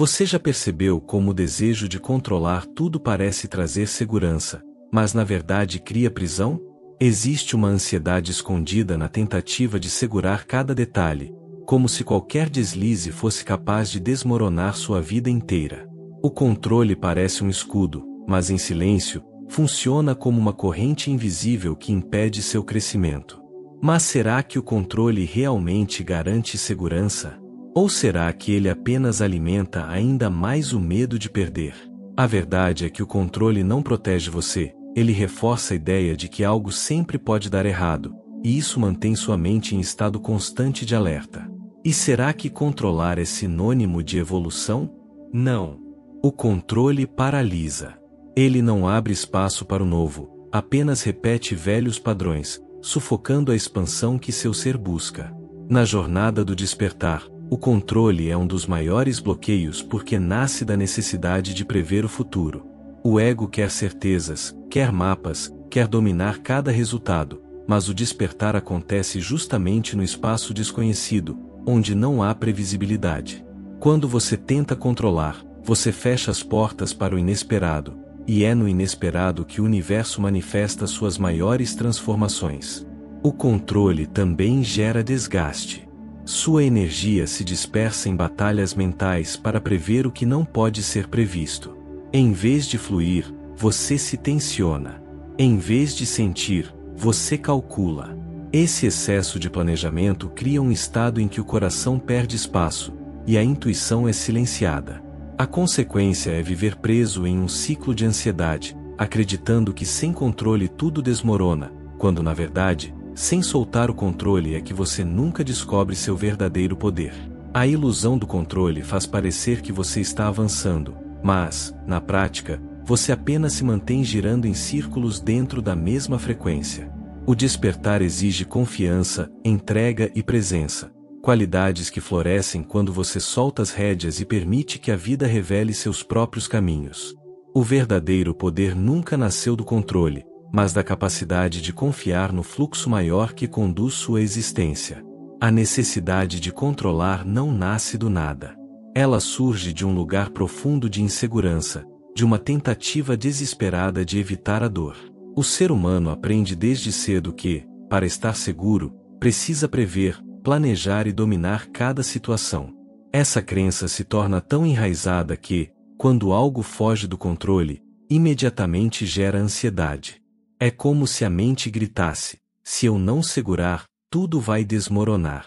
Você já percebeu como o desejo de controlar tudo parece trazer segurança, mas na verdade cria prisão? Existe uma ansiedade escondida na tentativa de segurar cada detalhe, como se qualquer deslize fosse capaz de desmoronar sua vida inteira. O controle parece um escudo, mas em silêncio, funciona como uma corrente invisível que impede seu crescimento. Mas será que o controle realmente garante segurança? Ou será que ele apenas alimenta ainda mais o medo de perder? A verdade é que o controle não protege você, ele reforça a ideia de que algo sempre pode dar errado, e isso mantém sua mente em estado constante de alerta. E será que controlar é sinônimo de evolução? Não. O controle paralisa. Ele não abre espaço para o novo, apenas repete velhos padrões, sufocando a expansão que seu ser busca. Na jornada do despertar, o controle é um dos maiores bloqueios porque nasce da necessidade de prever o futuro. O ego quer certezas, quer mapas, quer dominar cada resultado, mas o despertar acontece justamente no espaço desconhecido, onde não há previsibilidade. Quando você tenta controlar, você fecha as portas para o inesperado, e é no inesperado que o universo manifesta suas maiores transformações. O controle também gera desgaste. Sua energia se dispersa em batalhas mentais para prever o que não pode ser previsto. Em vez de fluir, você se tensiona. Em vez de sentir, você calcula. Esse excesso de planejamento cria um estado em que o coração perde espaço, e a intuição é silenciada. A consequência é viver preso em um ciclo de ansiedade, acreditando que sem controle tudo desmorona, quando na verdade, sem soltar o controle é que você nunca descobre seu verdadeiro poder. A ilusão do controle faz parecer que você está avançando, mas, na prática, você apenas se mantém girando em círculos dentro da mesma frequência. O despertar exige confiança, entrega e presença, qualidades que florescem quando você solta as rédeas e permite que a vida revele seus próprios caminhos. O verdadeiro poder nunca nasceu do controle, mas da capacidade de confiar no fluxo maior que conduz sua existência. A necessidade de controlar não nasce do nada. Ela surge de um lugar profundo de insegurança, de uma tentativa desesperada de evitar a dor. O ser humano aprende desde cedo que, para estar seguro, precisa prever, planejar e dominar cada situação. Essa crença se torna tão enraizada que, quando algo foge do controle, imediatamente gera ansiedade. É como se a mente gritasse: se eu não segurar, tudo vai desmoronar.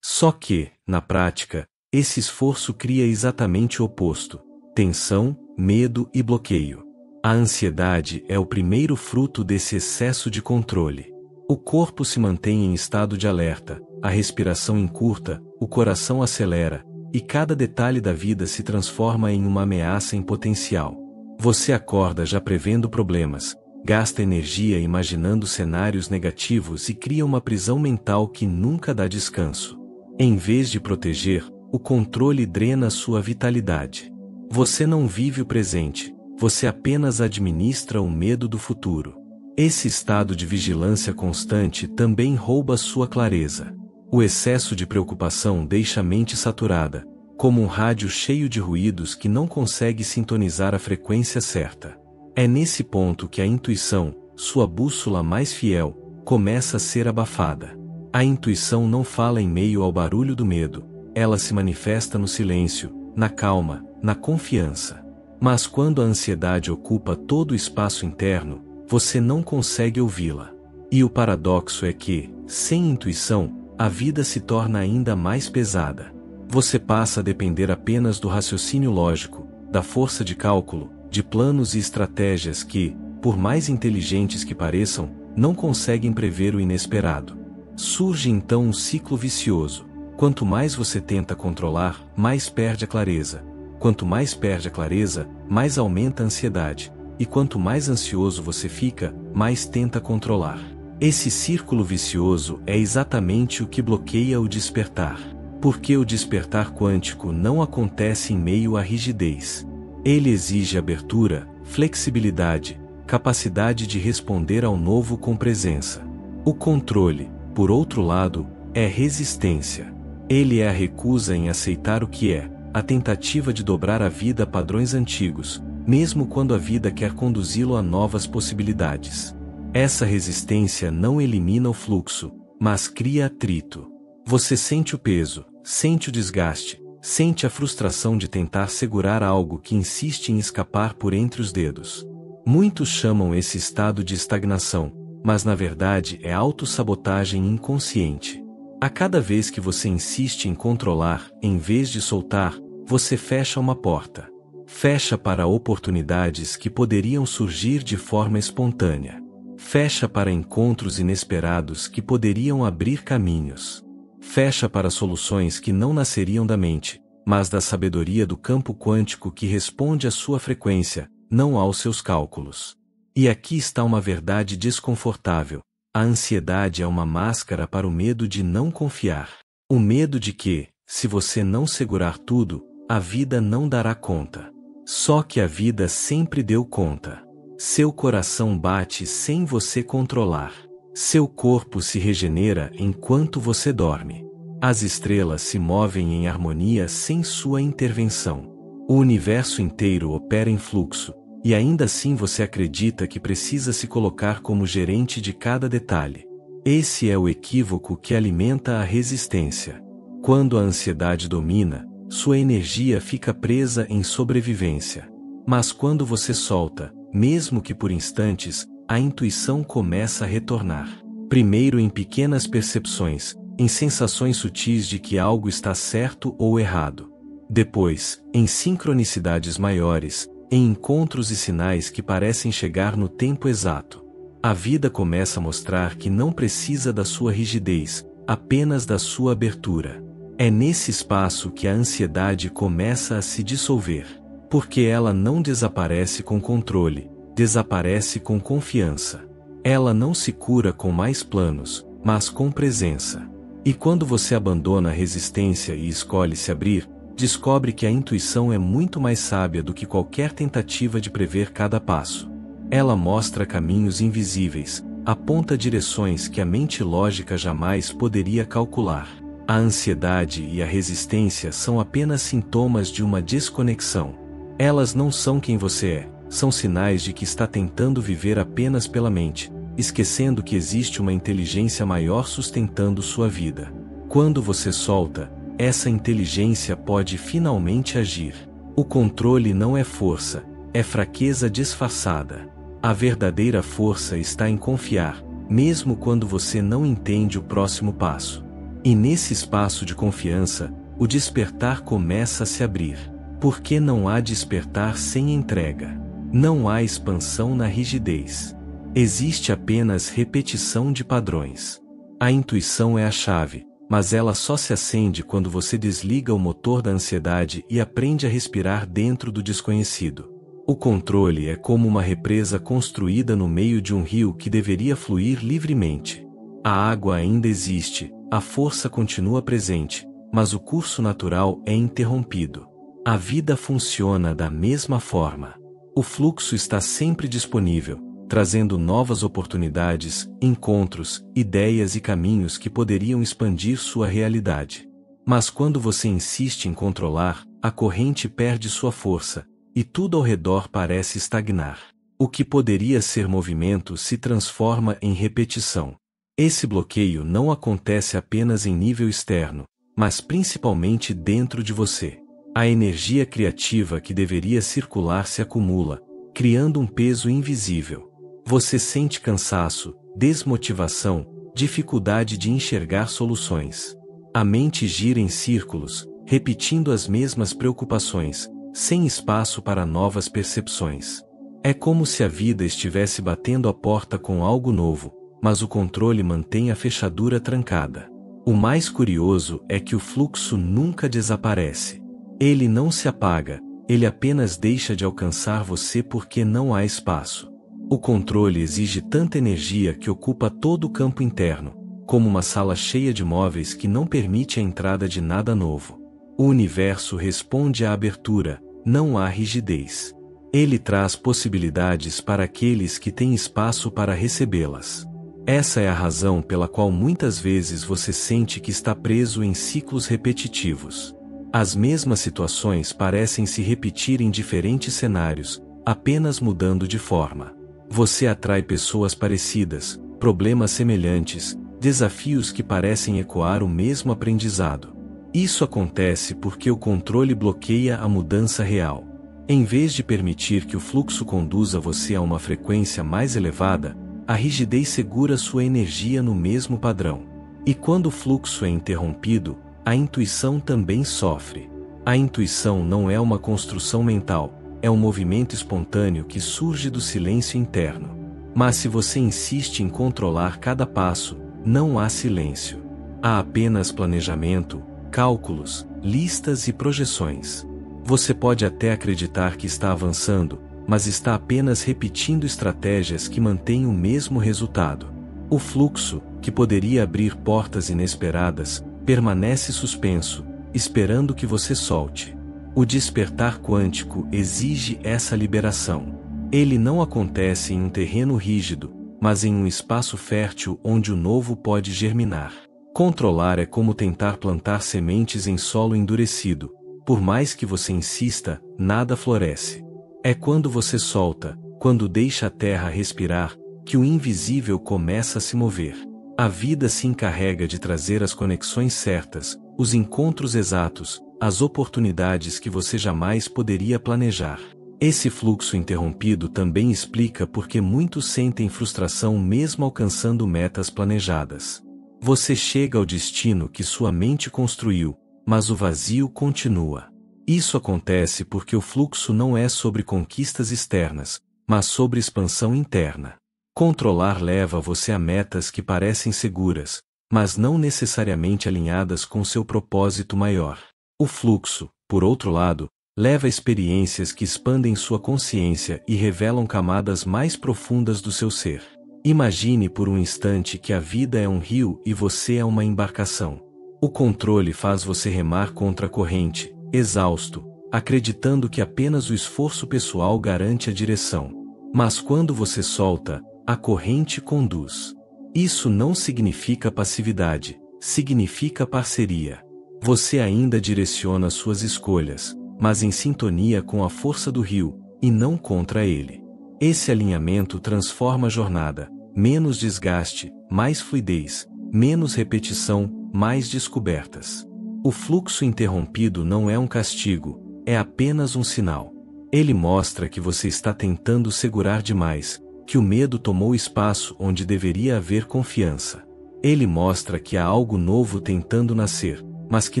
Só que, na prática, esse esforço cria exatamente o oposto: tensão, medo e bloqueio. A ansiedade é o primeiro fruto desse excesso de controle. O corpo se mantém em estado de alerta, a respiração encurta, o coração acelera, e cada detalhe da vida se transforma em uma ameaça em potencial. Você acorda já prevendo problemas, gasta energia imaginando cenários negativos e cria uma prisão mental que nunca dá descanso. Em vez de proteger, o controle drena sua vitalidade. Você não vive o presente, você apenas administra o medo do futuro. Esse estado de vigilância constante também rouba sua clareza. O excesso de preocupação deixa a mente saturada, como um rádio cheio de ruídos que não consegue sintonizar a frequência certa. É nesse ponto que a intuição, sua bússola mais fiel, começa a ser abafada. A intuição não fala em meio ao barulho do medo, ela se manifesta no silêncio, na calma, na confiança. Mas quando a ansiedade ocupa todo o espaço interno, você não consegue ouvi-la. E o paradoxo é que, sem intuição, a vida se torna ainda mais pesada. Você passa a depender apenas do raciocínio lógico, da força de cálculo, de planos e estratégias que, por mais inteligentes que pareçam, não conseguem prever o inesperado. Surge então um ciclo vicioso. Quanto mais você tenta controlar, mais perde a clareza. Quanto mais perde a clareza, mais aumenta a ansiedade. E quanto mais ansioso você fica, mais tenta controlar. Esse círculo vicioso é exatamente o que bloqueia o despertar. Porque o despertar quântico não acontece em meio à rigidez. Ele exige abertura, flexibilidade, capacidade de responder ao novo com presença. O controle, por outro lado, é resistência. Ele é a recusa em aceitar o que é, a tentativa de dobrar a vida a padrões antigos, mesmo quando a vida quer conduzi-lo a novas possibilidades. Essa resistência não elimina o fluxo, mas cria atrito. Você sente o peso, sente o desgaste, sente a frustração de tentar segurar algo que insiste em escapar por entre os dedos. Muitos chamam esse estado de estagnação, mas na verdade é autossabotagem inconsciente. A cada vez que você insiste em controlar, em vez de soltar, você fecha uma porta. Fecha para oportunidades que poderiam surgir de forma espontânea. Fecha para encontros inesperados que poderiam abrir caminhos. Fecha para soluções que não nasceriam da mente, mas da sabedoria do campo quântico que responde à sua frequência, não aos seus cálculos. E aqui está uma verdade desconfortável. A ansiedade é uma máscara para o medo de não confiar. O medo de que, se você não segurar tudo, a vida não dará conta. Só que a vida sempre deu conta. Seu coração bate sem você controlar. Seu corpo se regenera enquanto você dorme. As estrelas se movem em harmonia sem sua intervenção. O universo inteiro opera em fluxo, e ainda assim você acredita que precisa se colocar como gerente de cada detalhe. Esse é o equívoco que alimenta a resistência. Quando a ansiedade domina, sua energia fica presa em sobrevivência. Mas quando você solta, mesmo que por instantes, a intuição começa a retornar. Primeiro em pequenas percepções, em sensações sutis de que algo está certo ou errado. Depois, em sincronicidades maiores, em encontros e sinais que parecem chegar no tempo exato. A vida começa a mostrar que não precisa da sua rigidez, apenas da sua abertura. É nesse espaço que a ansiedade começa a se dissolver. Porque ela não desaparece com controle, desaparece com confiança. Ela não se cura com mais planos, mas com presença. E quando você abandona a resistência e escolhe se abrir, descobre que a intuição é muito mais sábia do que qualquer tentativa de prever cada passo. Ela mostra caminhos invisíveis, aponta direções que a mente lógica jamais poderia calcular. A ansiedade e a resistência são apenas sintomas de uma desconexão. Elas não são quem você é, são sinais de que está tentando viver apenas pela mente, esquecendo que existe uma inteligência maior sustentando sua vida. Quando você solta, essa inteligência pode finalmente agir. O controle não é força, é fraqueza disfarçada. A verdadeira força está em confiar, mesmo quando você não entende o próximo passo. E nesse espaço de confiança, o despertar começa a se abrir. Porque não há despertar sem entrega. Não há expansão na rigidez. Existe apenas repetição de padrões. A intuição é a chave, mas ela só se acende quando você desliga o motor da ansiedade e aprende a respirar dentro do desconhecido. O controle é como uma represa construída no meio de um rio que deveria fluir livremente. A água ainda existe, a força continua presente, mas o curso natural é interrompido. A vida funciona da mesma forma. O fluxo está sempre disponível, trazendo novas oportunidades, encontros, ideias e caminhos que poderiam expandir sua realidade. Mas quando você insiste em controlar, a corrente perde sua força, e tudo ao redor parece estagnar. O que poderia ser movimento se transforma em repetição. Esse bloqueio não acontece apenas em nível externo, mas principalmente dentro de você. A energia criativa que deveria circular se acumula, criando um peso invisível. Você sente cansaço, desmotivação, dificuldade de enxergar soluções. A mente gira em círculos, repetindo as mesmas preocupações, sem espaço para novas percepções. É como se a vida estivesse batendo a porta com algo novo, mas o controle mantém a fechadura trancada. O mais curioso é que o fluxo nunca desaparece. Ele não se apaga, ele apenas deixa de alcançar você porque não há espaço. O controle exige tanta energia que ocupa todo o campo interno, como uma sala cheia de móveis que não permite a entrada de nada novo. O universo responde à abertura, não há rigidez. Ele traz possibilidades para aqueles que têm espaço para recebê-las. Essa é a razão pela qual muitas vezes você sente que está preso em ciclos repetitivos. As mesmas situações parecem se repetir em diferentes cenários, apenas mudando de forma. Você atrai pessoas parecidas, problemas semelhantes, desafios que parecem ecoar o mesmo aprendizado. Isso acontece porque o controle bloqueia a mudança real. Em vez de permitir que o fluxo conduza você a uma frequência mais elevada, a rigidez segura sua energia no mesmo padrão. E quando o fluxo é interrompido, a intuição também sofre. A intuição não é uma construção mental, é um movimento espontâneo que surge do silêncio interno. Mas se você insiste em controlar cada passo, não há silêncio. Há apenas planejamento, cálculos, listas e projeções. Você pode até acreditar que está avançando, mas está apenas repetindo estratégias que mantêm o mesmo resultado. O fluxo, que poderia abrir portas inesperadas, permanece suspenso, esperando que você solte. O despertar quântico exige essa liberação. Ele não acontece em um terreno rígido, mas em um espaço fértil onde o novo pode germinar. Controlar é como tentar plantar sementes em solo endurecido. Por mais que você insista, nada floresce. É quando você solta, quando deixa a terra respirar, que o invisível começa a se mover. A vida se encarrega de trazer as conexões certas, os encontros exatos, as oportunidades que você jamais poderia planejar. Esse fluxo interrompido também explica por que muitos sentem frustração mesmo alcançando metas planejadas. Você chega ao destino que sua mente construiu, mas o vazio continua. Isso acontece porque o fluxo não é sobre conquistas externas, mas sobre expansão interna. Controlar leva você a metas que parecem seguras, mas não necessariamente alinhadas com seu propósito maior. O fluxo, por outro lado, leva a experiências que expandem sua consciência e revelam camadas mais profundas do seu ser. Imagine por um instante que a vida é um rio e você é uma embarcação. O controle faz você remar contra a corrente, exausto, acreditando que apenas o esforço pessoal garante a direção. Mas quando você solta, a corrente conduz. Isso não significa passividade, significa parceria. Você ainda direciona suas escolhas, mas em sintonia com a força do rio, e não contra ele. Esse alinhamento transforma a jornada: menos desgaste, mais fluidez, menos repetição, mais descobertas. O fluxo interrompido não é um castigo, é apenas um sinal. Ele mostra que você está tentando segurar demais, que o medo tomou espaço onde deveria haver confiança. Ele mostra que há algo novo tentando nascer, mas que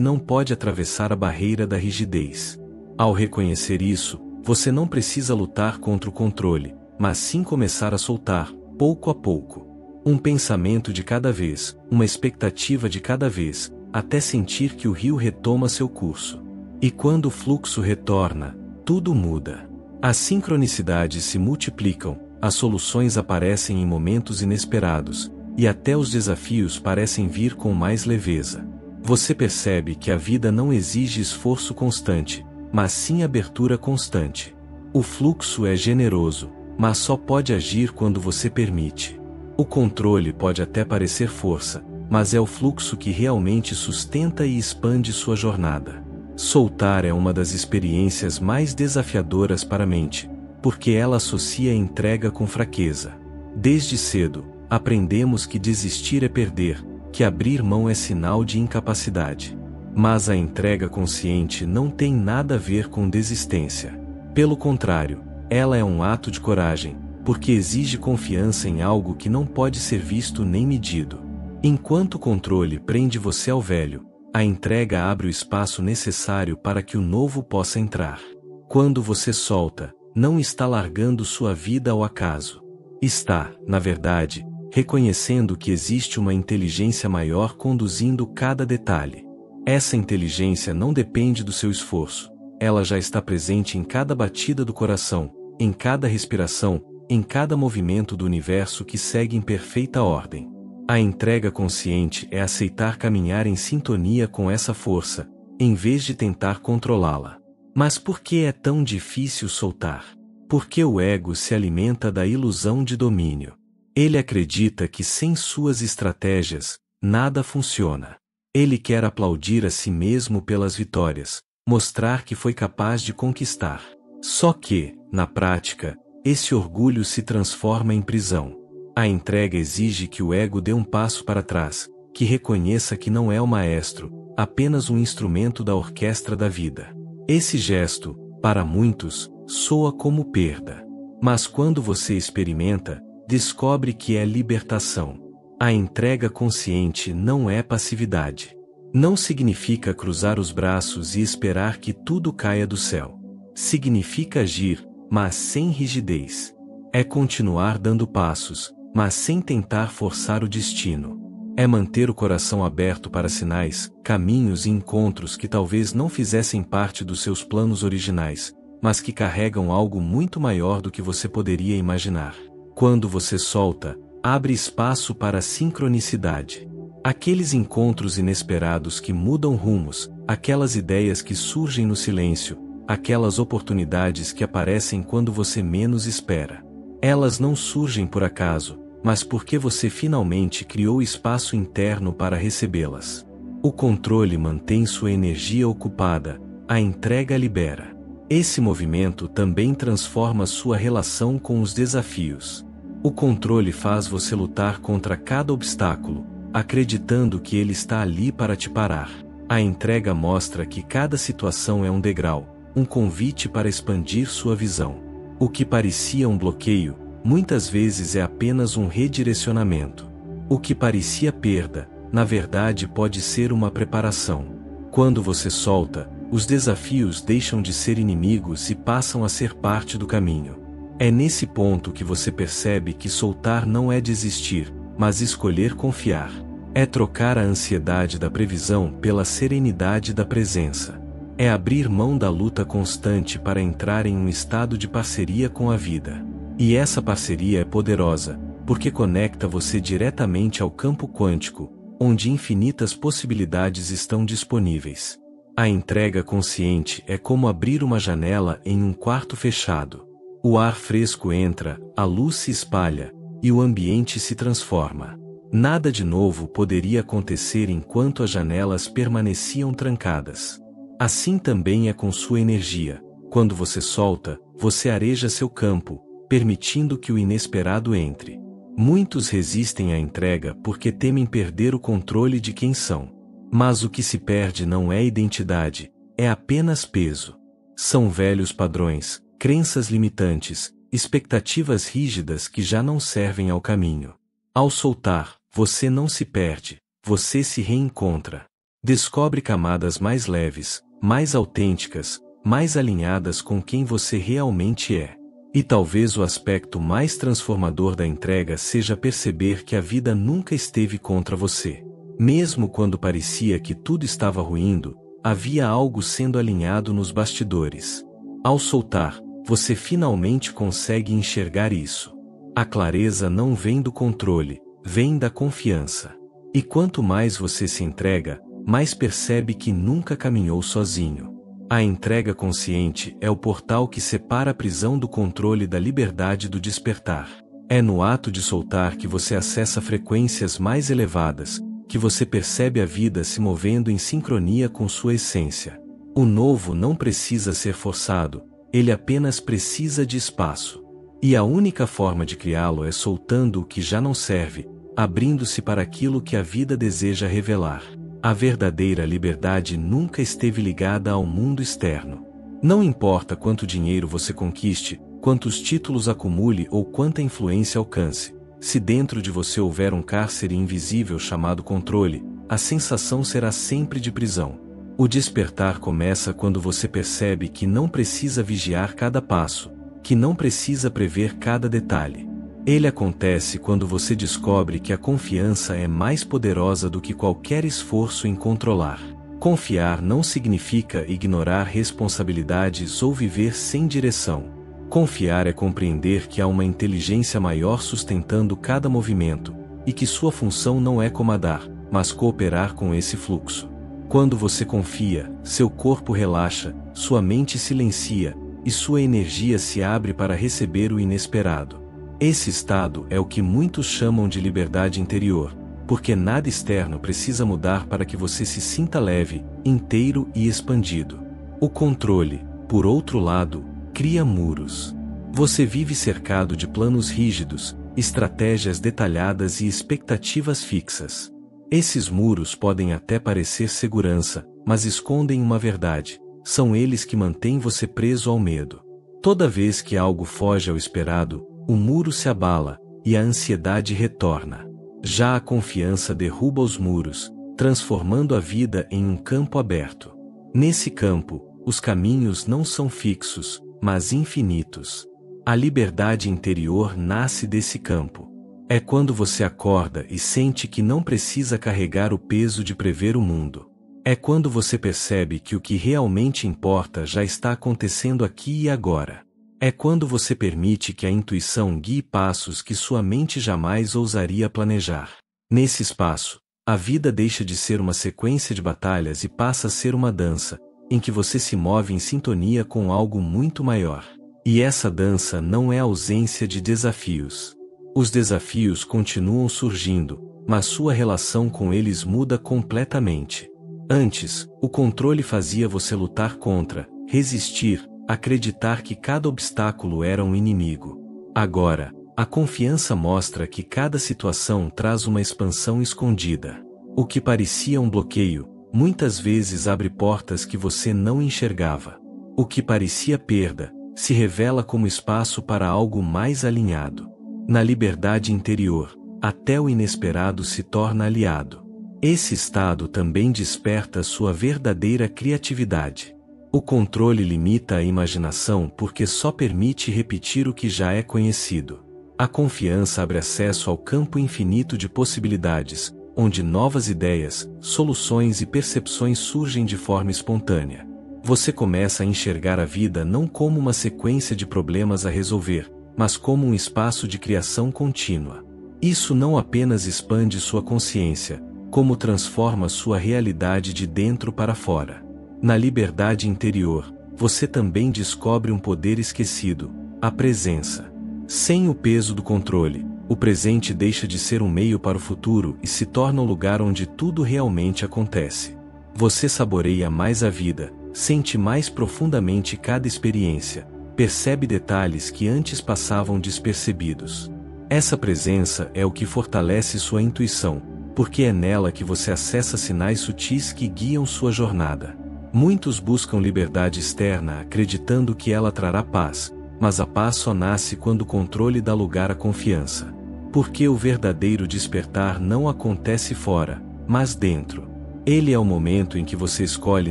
não pode atravessar a barreira da rigidez. Ao reconhecer isso, você não precisa lutar contra o controle, mas sim começar a soltar, pouco a pouco. Um pensamento de cada vez, uma expectativa de cada vez, até sentir que o rio retoma seu curso. E quando o fluxo retorna, tudo muda. As sincronicidades se multiplicam, as soluções aparecem em momentos inesperados, e até os desafios parecem vir com mais leveza. Você percebe que a vida não exige esforço constante, mas sim abertura constante. O fluxo é generoso, mas só pode agir quando você permite. O controle pode até parecer força, mas é o fluxo que realmente sustenta e expande sua jornada. Soltar é uma das experiências mais desafiadoras para a mente, porque ela associa a entrega com fraqueza. Desde cedo, aprendemos que desistir é perder, que abrir mão é sinal de incapacidade. Mas a entrega consciente não tem nada a ver com desistência. Pelo contrário, ela é um ato de coragem, porque exige confiança em algo que não pode ser visto nem medido. Enquanto o controle prende você ao velho, a entrega abre o espaço necessário para que o novo possa entrar. Quando você solta, não está largando sua vida ao acaso. Está, na verdade, reconhecendo que existe uma inteligência maior conduzindo cada detalhe. Essa inteligência não depende do seu esforço, ela já está presente em cada batida do coração, em cada respiração, em cada movimento do universo que segue em perfeita ordem. A entrega consciente é aceitar caminhar em sintonia com essa força, em vez de tentar controlá-la. Mas por que é tão difícil soltar? Porque o ego se alimenta da ilusão de domínio. Ele acredita que sem suas estratégias, nada funciona. Ele quer aplaudir a si mesmo pelas vitórias, mostrar que foi capaz de conquistar. Só que, na prática, esse orgulho se transforma em prisão. A entrega exige que o ego dê um passo para trás, que reconheça que não é o maestro, apenas um instrumento da orquestra da vida. Esse gesto, para muitos, soa como perda. Mas quando você experimenta, descobre que é libertação. A entrega consciente não é passividade. Não significa cruzar os braços e esperar que tudo caia do céu. Significa agir, mas sem rigidez. É continuar dando passos, mas sem tentar forçar o destino. É manter o coração aberto para sinais, caminhos e encontros que talvez não fizessem parte dos seus planos originais, mas que carregam algo muito maior do que você poderia imaginar. Quando você solta, abre espaço para a sincronicidade. Aqueles encontros inesperados que mudam rumos, aquelas ideias que surgem no silêncio, aquelas oportunidades que aparecem quando você menos espera. Elas não surgem por acaso, mas porque você finalmente criou espaço interno para recebê-las. O controle mantém sua energia ocupada, a entrega libera. Esse movimento também transforma sua relação com os desafios. O controle faz você lutar contra cada obstáculo, acreditando que ele está ali para te parar. A entrega mostra que cada situação é um degrau, um convite para expandir sua visão. O que parecia um bloqueio, muitas vezes é apenas um redirecionamento. O que parecia perda, na verdade pode ser uma preparação. Quando você solta, os desafios deixam de ser inimigos e passam a ser parte do caminho. É nesse ponto que você percebe que soltar não é desistir, mas escolher confiar. É trocar a ansiedade da previsão pela serenidade da presença. É abrir mão da luta constante para entrar em um estado de parceria com a vida. E essa parceria é poderosa, porque conecta você diretamente ao campo quântico, onde infinitas possibilidades estão disponíveis. A entrega consciente é como abrir uma janela em um quarto fechado. O ar fresco entra, a luz se espalha, e o ambiente se transforma. Nada de novo poderia acontecer enquanto as janelas permaneciam trancadas. Assim também é com sua energia. Quando você solta, você areja seu campo, permitindo que o inesperado entre. Muitos resistem à entrega porque temem perder o controle de quem são. Mas o que se perde não é identidade, é apenas peso. São velhos padrões, crenças limitantes, expectativas rígidas que já não servem ao caminho. Ao soltar, você não se perde, você se reencontra. Descobre camadas mais leves, mais autênticas, mais alinhadas com quem você realmente é. E talvez o aspecto mais transformador da entrega seja perceber que a vida nunca esteve contra você. Mesmo quando parecia que tudo estava ruindo, havia algo sendo alinhado nos bastidores. Ao soltar, você finalmente consegue enxergar isso. A clareza não vem do controle, vem da confiança. E quanto mais você se entrega, mais percebe que nunca caminhou sozinho. A entrega consciente é o portal que separa a prisão do controle da liberdade do despertar. É no ato de soltar que você acessa frequências mais elevadas, que você percebe a vida se movendo em sincronia com sua essência. O novo não precisa ser forçado, ele apenas precisa de espaço. E a única forma de criá-lo é soltando o que já não serve, abrindo-se para aquilo que a vida deseja revelar. A verdadeira liberdade nunca esteve ligada ao mundo externo. Não importa quanto dinheiro você conquiste, quantos títulos acumule ou quanta influência alcance. Se dentro de você houver um cárcere invisível chamado controle, a sensação será sempre de prisão. O despertar começa quando você percebe que não precisa vigiar cada passo, que não precisa prever cada detalhe. Ele acontece quando você descobre que a confiança é mais poderosa do que qualquer esforço em controlar. Confiar não significa ignorar responsabilidades ou viver sem direção. Confiar é compreender que há uma inteligência maior sustentando cada movimento, e que sua função não é comandar, mas cooperar com esse fluxo. Quando você confia, seu corpo relaxa, sua mente silencia, e sua energia se abre para receber o inesperado. Esse estado é o que muitos chamam de liberdade interior, porque nada externo precisa mudar para que você se sinta leve, inteiro e expandido. O controle, por outro lado, cria muros. Você vive cercado de planos rígidos, estratégias detalhadas e expectativas fixas. Esses muros podem até parecer segurança, mas escondem uma verdade: são eles que mantêm você preso ao medo. Toda vez que algo foge ao esperado, o muro se abala, e a ansiedade retorna. Já a confiança derruba os muros, transformando a vida em um campo aberto. Nesse campo, os caminhos não são fixos, mas infinitos. A liberdade interior nasce desse campo. É quando você acorda e sente que não precisa carregar o peso de prever o mundo. É quando você percebe que o que realmente importa já está acontecendo aqui e agora. É quando você permite que a intuição guie passos que sua mente jamais ousaria planejar. Nesse espaço, a vida deixa de ser uma sequência de batalhas e passa a ser uma dança, em que você se move em sintonia com algo muito maior. E essa dança não é ausência de desafios. Os desafios continuam surgindo, mas sua relação com eles muda completamente. Antes, o controle fazia você lutar contra, resistir, acreditar que cada obstáculo era um inimigo. Agora, a confiança mostra que cada situação traz uma expansão escondida. O que parecia um bloqueio, muitas vezes abre portas que você não enxergava. O que parecia perda, se revela como espaço para algo mais alinhado. Na liberdade interior, até o inesperado se torna aliado. Esse estado também desperta sua verdadeira criatividade. O controle limita a imaginação porque só permite repetir o que já é conhecido. A confiança abre acesso ao campo infinito de possibilidades, onde novas ideias, soluções e percepções surgem de forma espontânea. Você começa a enxergar a vida não como uma sequência de problemas a resolver, mas como um espaço de criação contínua. Isso não apenas expande sua consciência, como transforma sua realidade de dentro para fora. Na liberdade interior, você também descobre um poder esquecido: a presença. Sem o peso do controle, o presente deixa de ser um meio para o futuro e se torna o lugar onde tudo realmente acontece. Você saboreia mais a vida, sente mais profundamente cada experiência, percebe detalhes que antes passavam despercebidos. Essa presença é o que fortalece sua intuição, porque é nela que você acessa sinais sutis que guiam sua jornada. Muitos buscam liberdade externa acreditando que ela trará paz, mas a paz só nasce quando o controle dá lugar à confiança. Porque o verdadeiro despertar não acontece fora, mas dentro. Ele é o momento em que você escolhe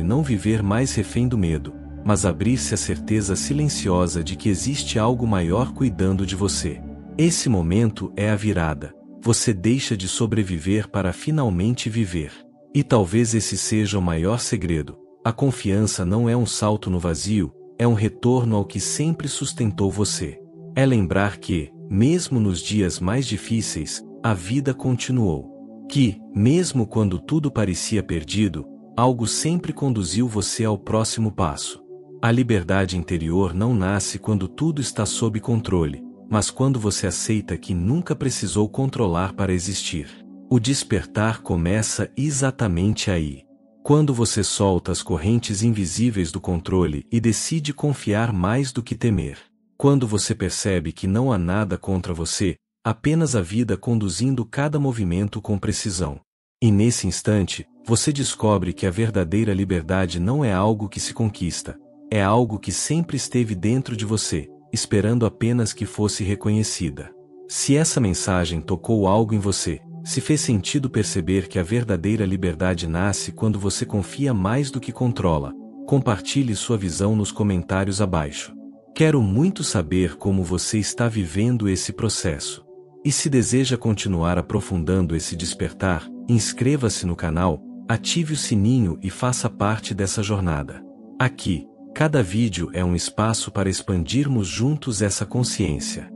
não viver mais refém do medo, mas abrir-se à certeza silenciosa de que existe algo maior cuidando de você. Esse momento é a virada. Você deixa de sobreviver para finalmente viver. E talvez esse seja o maior segredo. A confiança não é um salto no vazio, é um retorno ao que sempre sustentou você. É lembrar que, mesmo nos dias mais difíceis, a vida continuou. Que, mesmo quando tudo parecia perdido, algo sempre conduziu você ao próximo passo. A liberdade interior não nasce quando tudo está sob controle, mas quando você aceita que nunca precisou controlar para existir. O despertar começa exatamente aí. Quando você solta as correntes invisíveis do controle e decide confiar mais do que temer. Quando você percebe que não há nada contra você, apenas a vida conduzindo cada movimento com precisão. E nesse instante, você descobre que a verdadeira liberdade não é algo que se conquista, é algo que sempre esteve dentro de você, esperando apenas que fosse reconhecida. Se essa mensagem tocou algo em você, se fez sentido perceber que a verdadeira liberdade nasce quando você confia mais do que controla, compartilhe sua visão nos comentários abaixo. Quero muito saber como você está vivendo esse processo. E se deseja continuar aprofundando esse despertar, inscreva-se no canal, ative o sininho e faça parte dessa jornada. Aqui, cada vídeo é um espaço para expandirmos juntos essa consciência.